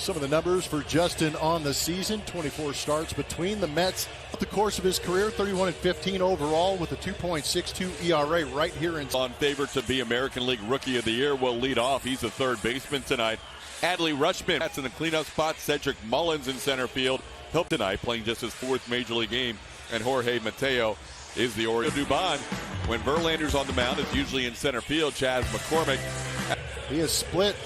Some of the numbers for Justin on the season: 24 starts between the Mets. The course of his career, 31-15 overall with a 2.62 ERA right here in. On favorite to be American League Rookie of the Year will lead off. He's the third baseman tonight. Adley Rutschman, that's in the cleanup spot. Cedric Mullins in center field. He'll tonight playing just his fourth major league game. And Jorge Mateo is the Orioles. Dubon, when Verlander's on the mound, is usually in center field. Chaz McCormick. He has split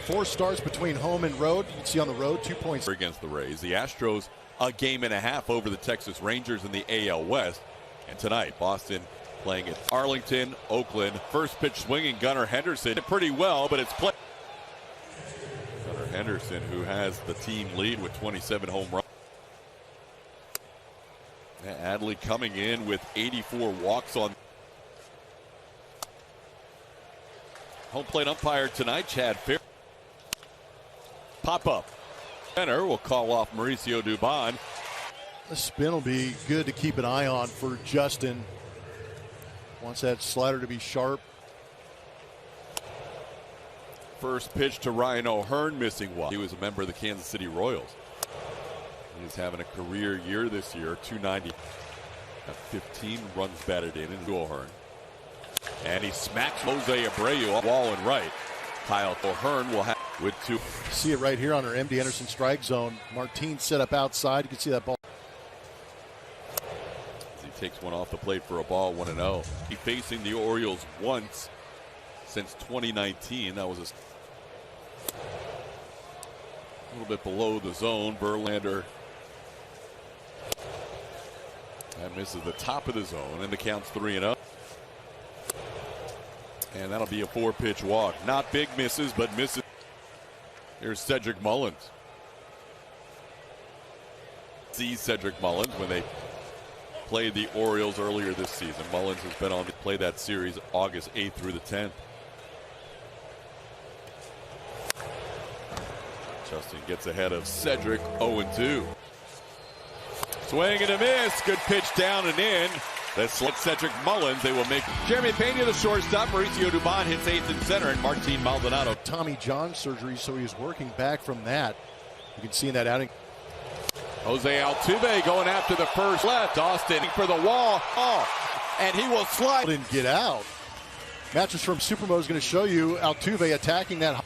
4 starts between home and road. You can see on the road 2 points against the Rays. The Astros a game and a half over the Texas Rangers in the AL West. And tonight, Boston playing at Arlington, Oakland. First pitch swinging, Gunnar Henderson. Pretty well, but it's play. Gunnar Henderson, who has the team lead with 27 home runs. Adley coming in with 84 walks on. Home plate umpire tonight, Chad Fair. Pop up. Center will call off Mauricio Dubon. The spin will be good to keep an eye on for Justin. Wants that slider to be sharp. First pitch to Ryan O'Hearn, missing one. He was a member of the Kansas City Royals. He's having a career year this year, 290. Got 15 runs batted in O'Hearn. And he smacks Jose Abreu off wall and right. Kyle O'Hearn will have with 2. See it right here on our MD Anderson strike zone. Martin set up outside. You can see that ball. As he takes one off the plate for a ball, 1-0. He facing the Orioles once since 2019. That was a little bit below the zone. Verlander. That misses the top of the zone, and the count's 3-0. And that'll be a 4-pitch walk. Not big misses, but misses. Here's Cedric Mullins. See Cedric Mullins when they played the Orioles earlier this season. Mullins has been on to play that series August 8th through the 10th. Justin gets ahead of Cedric, 0-2. Swing and a miss. Good pitch down and in. Let's let Cedric Mullins. They will make Jeremy Pena the shortstop. Mauricio Dubon hits 8th and center, and Martin Maldonado. Tommy John surgery, so he's working back from that. You can see in that outing. Jose Altuve going after the first left. Austin for the wall. Oh, and he will slide. Didn't get out. Matches from Supermo is going to show you Altuve attacking that.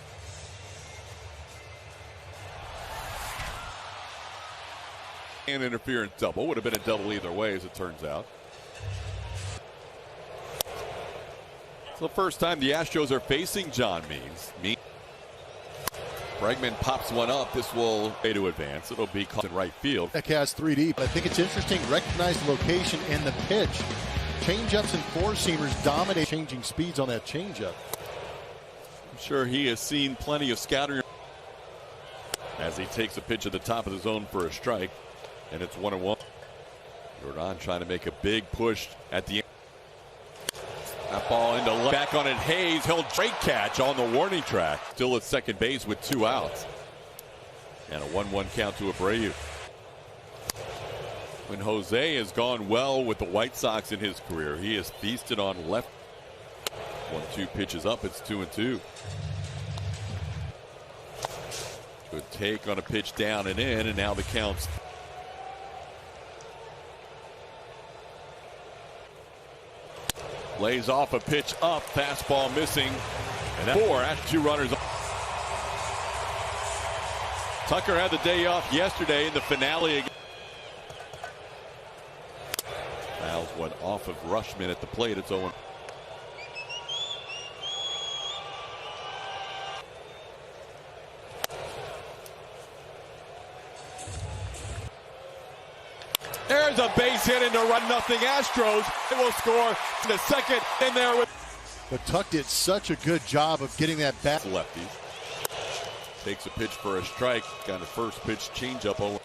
An interference double. Would have been a double either way, as it turns out. It's the first time the Astros are facing John Means. Bregman pops one up. This will pay to advance. It'll be caught in right field. That has 3D. I think it's interesting. Recognize the location and the pitch. Changeups and four-seamers dominate, changing speeds on that changeup. I'm sure he has seen plenty of scouting as he takes a pitch at the top of the zone for a strike. And it's 1-1. Jordan trying to make a big push at the end. That ball into left. Back on it, Hayes. He'll straight catch on the warning track. Still at second base with 2 outs. And a 1-1 count to Abreu. When Jose has gone well with the White Sox in his career, he has feasted on left. 1-2 pitches up. It's 2-2. Good take on a pitch down and in, and now the count's. Lays off a pitch up, fastball missing, and that 4 after 2 runners. Tucker had the day off yesterday in the finale. Fouls went off of Rutschman at the plate. It's 0. There's a base hit into run nothing Astros. They will score in the second in there with. But Tuck did such a good job of getting that back. Lefties. Takes a pitch for a strike. Got a first pitch changeup.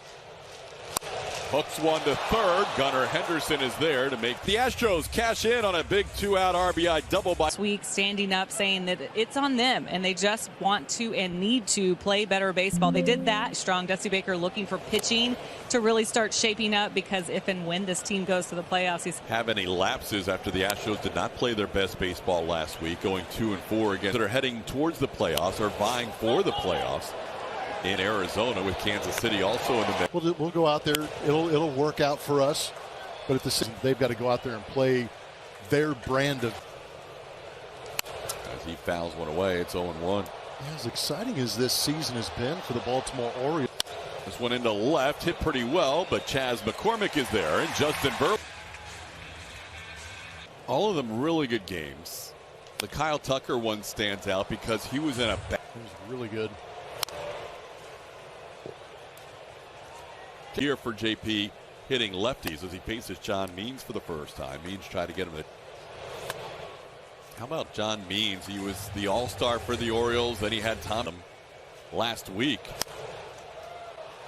Hooks one to third. Gunnar Henderson is there to make the Astros cash in on a big 2-out RBI double by. This week standing up saying that it's on them and they just want to and need to play better baseball. They did that. Strong Dusty Baker looking for pitching to really start shaping up, because if and when this team goes to the playoffs, he's have any lapses after the Astros did not play their best baseball last week, going 2-4 against that are heading towards the playoffs or vying for the playoffs. in Arizona with Kansas City also in the mix. We'll go out there. It'll work out for us. But at the same time, they've got to go out there and play their brand of. As he fouls one away, it's 0-1. As exciting as this season has been for the Baltimore Orioles. This one into left, hit pretty well, but Chas McCormick is there, and Justin Verlander. All of them really good games. The Kyle Tucker one stands out because he was in a. He was really good. Here for JP hitting lefties as he faces John Means for the first time. Means tried to get him. How about John Means? He was the all-star for the Orioles. Then he had Tom last week.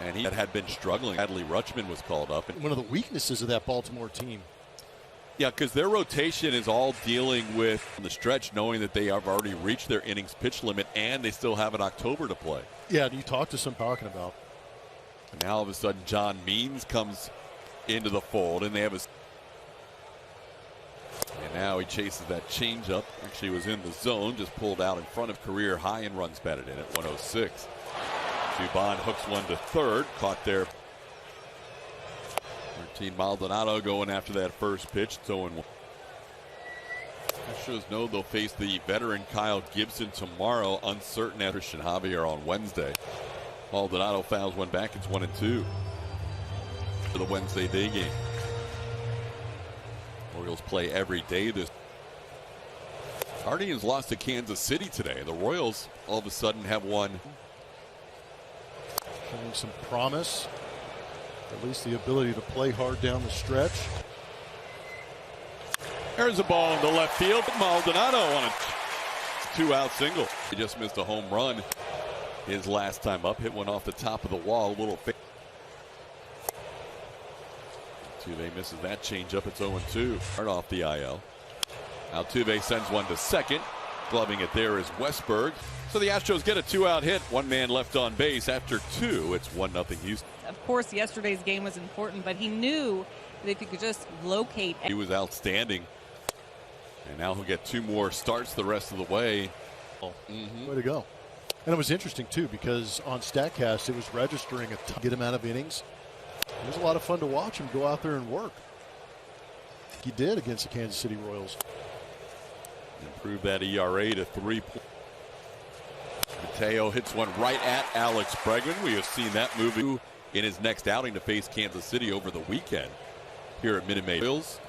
And he had been struggling. Adley Rutschman was called up. One of the weaknesses of that Baltimore team. Yeah, because their rotation is all dealing with the stretch, knowing that they have already reached their innings pitch limit and they still have an October to play. Yeah, you talked to some talking about. And now all of a sudden John Means comes into the fold and they have a. And now he chases that changeup. Actually was in the zone, just pulled out in front of career high and runs batted in at 106. Dubon hooks one to third, caught there. 13 Maldonado going after that first pitch. It's 0-1. Astros know they'll face the veteran Kyle Gibson tomorrow. Uncertain after Christian Javier on Wednesday. Maldonado fouls one back. It's 1-2 for the Wednesday day game. Orioles play every day this. Guardians lost to Kansas City today. The Royals all of a sudden have won. Showing some promise. At least the ability to play hard down the stretch. There's a ball in the left field. Maldonado on a 2-out single. He just missed a home run his last time up. Hit one off the top of the wall. A little. Altuve misses that changeup. It's 0-2. Hard off the IL. Altuve sends one to second. Gloving it there is Westberg. So the Astros get a 2-out hit. One man left on base after two. It's 1-0 Houston. Of course, yesterday's game was important, but he knew that if he could just locate. He was outstanding. And now he'll get two more starts the rest of the way. Way to go. And it was interesting, too, because on StatCast, it was registering a ton. Get him out of innings. It was a lot of fun to watch him go out there and work. He did against the Kansas City Royals. Improved that ERA to 3. Mateo hits one right at Alex Bregman. We have seen that movie in his next outing to face Kansas City over the weekend here at Minute Maid. Orioles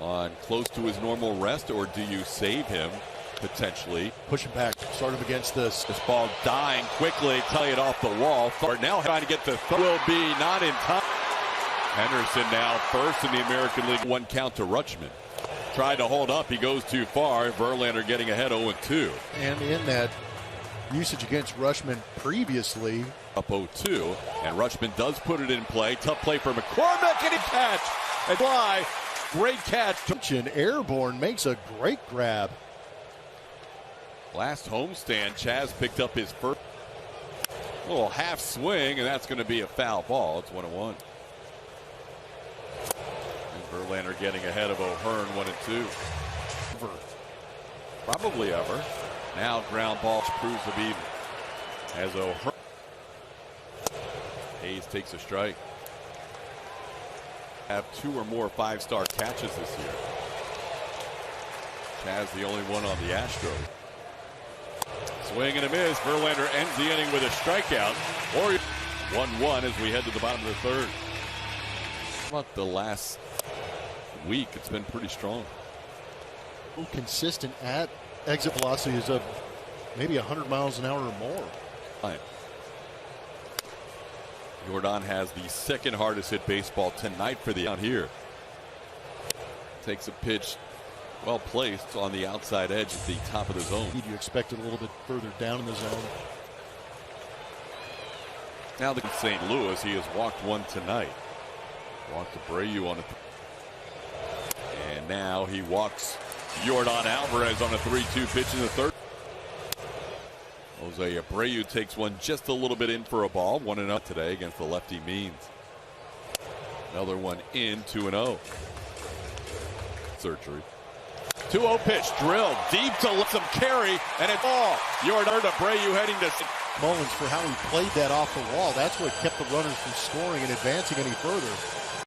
on close to his normal rest, or do you save him potentially? Push him back. Start him against this. This ball dying quickly. Tie it off the wall. Now trying to get to third. Will be not in time. Henderson now first in the American League. One count to Rutschman. Tried to hold up. He goes too far. Verlander getting ahead 0-2. And in that usage against Rutschman previously. Up 0-2. And Rutschman does put it in play. Tough play for McCormick. And he catch. And fly. Great catch. Airborne makes a great grab. Last homestand, Chas picked up his first little half swing, and that's going to be a foul ball. It's 1-1. And Verlander getting ahead of O'Hearn 1-2. Probably ever. Now ground ball proves to be even. As O'Hearn. Hayes takes a strike. Have 2 or more 5-star catches this year. Chas the only one on the Astros. Swing and a miss. Verlander ends the inning with a strikeout. Orioles 1-1 as we head to the bottom of the third. How about the last week? It's been pretty strong. Consistent at exit velocities of maybe 100 miles an hour or more. Right. Jordan has the second hardest hit baseball tonight for the out here. Takes a pitch. Well placed on the outside edge at the top of the zone. You expect it a little bit further down in the zone. Now the St. Louis, he has walked one tonight. Walked Abreu on it. And now he walks Jordan Alvarez on a 3-2 pitch in the third. Jose Abreu takes one just a little bit in for a ball. 1-0 today against the lefty Means. Another one in, 2-0. Surgery. 2-0 pitch drilled deep to let some carry, and it's all. Jordan Abreu heading to Mullins for how he played that off the wall. That's what kept the runners from scoring and advancing any further.